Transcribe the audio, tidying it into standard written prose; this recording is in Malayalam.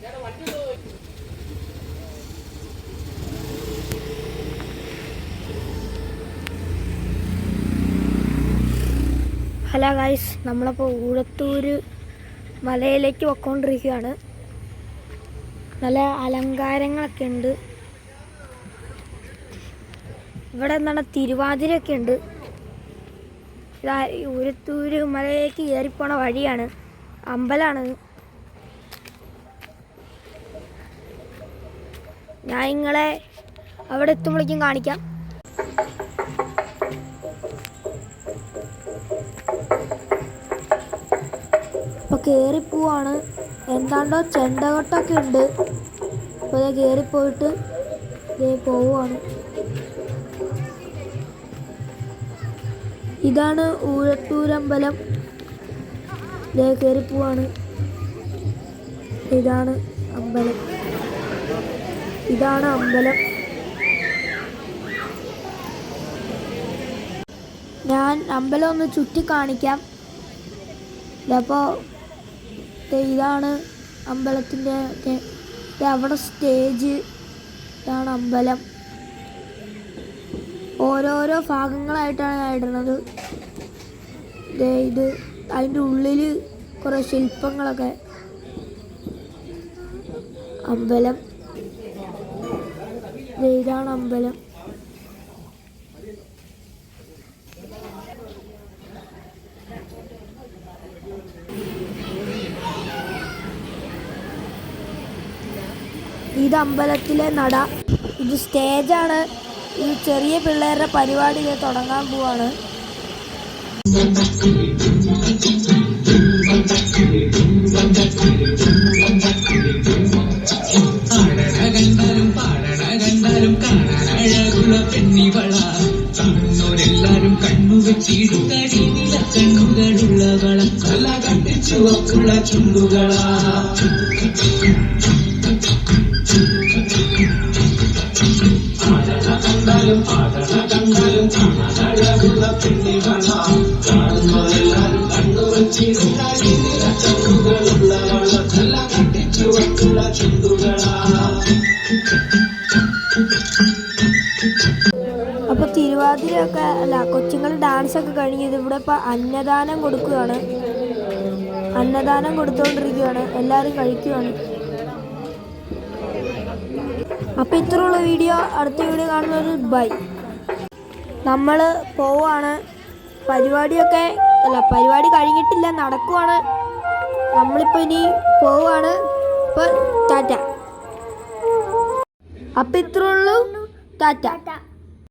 ഹലോ ഗൈസ്, നമ്മളപ്പോൾ ഊഴത്തൂർ മലയിലേക്ക് പോയിക്കൊണ്ടിരിക്കുകയാണ്. നല്ല അലങ്കാരങ്ങളൊക്കെ ഉണ്ട്. ഇവിടെ എന്താണ് തിരുവാതിരയൊക്കെ ഉണ്ട്. ഇതാ ഊഴത്തൂർ മലയിലേക്ക് കയറിപ്പോണ വഴിയാണ്, അമ്പലമാണ്. ഞാൻ നിങ്ങളെ അവിടെ എത്തുമ്പോഴേക്കും കാണിക്കാം. അപ്പോൾ കയറിപ്പോവാണ്. എന്താണ്ടോ ചെണ്ടകൊട്ടൊക്കെ ഉണ്ട്. അപ്പോൾ ഇത് കയറിപ്പോയിട്ട് പോവുകയാണ്. ഇതാണ് ഊഴത്തൂരമ്പലം. കയറിപ്പോവാണ്. ഇതാണ് അമ്പലം. ഞാൻ അമ്പലം ഒന്ന് ചുറ്റി കാണിക്കാം. അപ്പോൾ ഇതാണ് അമ്പലത്തിൻ്റെ അവിടെ സ്റ്റേജ്. ഇതാണ് അമ്പലം. ഓരോരോ ഭാഗങ്ങളായിട്ടാണ് ഞാൻ ഇടുന്നത്. ഇത് അതിൻ്റെ ഉള്ളിൽ കുറേ ശില്പങ്ങളൊക്കെ. അമ്പലം ഇതാണ് അമ്പലം. ഇത് അമ്പലത്തിലെ നട. ഇത് സ്റ്റേജാണ്. ഇത് ചെറിയ പിള്ളേരുടെ പരിപാടി തുടങ്ങാൻ പോവാണ്. കാണുന്നവരെല്ലാരും കണ്ണുവെച്ചിടുത്തടി കണ്ണുകളുള്ളവള കല കണ്ടിച്ചുവക്കുള്ള ചുണ്ടുകളാ. കണ്ടാലും കണ്ടാലും കാണാനുള്ള പെണ്ണികളാ. കാണുന്നവരെല്ലാരും കണ്ണുവെച്ചിടുത്തടി കണ്ണുകളുള്ളവള കല കണ്ടിച്ചുവക്കുള്ള ചുണ്ടുകളാ. അപ്പോൾ തിരുവാതിരയൊക്കെ കൊച്ചുങ്ങൾ ഡാൻസൊക്കെ കഴിഞ്ഞ് ഇവിടെ ഇപ്പോൾ അന്നദാനം കൊടുക്കുകയാണ്. അന്നദാനം കൊടുത്തുകൊണ്ടിരിക്കുകയാണ്. എല്ലാവരും കഴിക്കുകയാണ്. അപ്പോൾ ഇത്രയുള്ള വീഡിയോ. അടുത്ത വീഡിയോ കാണുന്നത് ബൈ. നമ്മൾ പോവാണ്. പരിപാടി കഴിഞ്ഞിട്ടില്ല, നടക്കുവാണ്. നമ്മളിപ്പോൾ ഇനി പോവാണ്. ഇപ്പോൾ ടാറ്റ. അപ്പോൾ ഇത്രയുള്ളൂ. ടാറ്റ.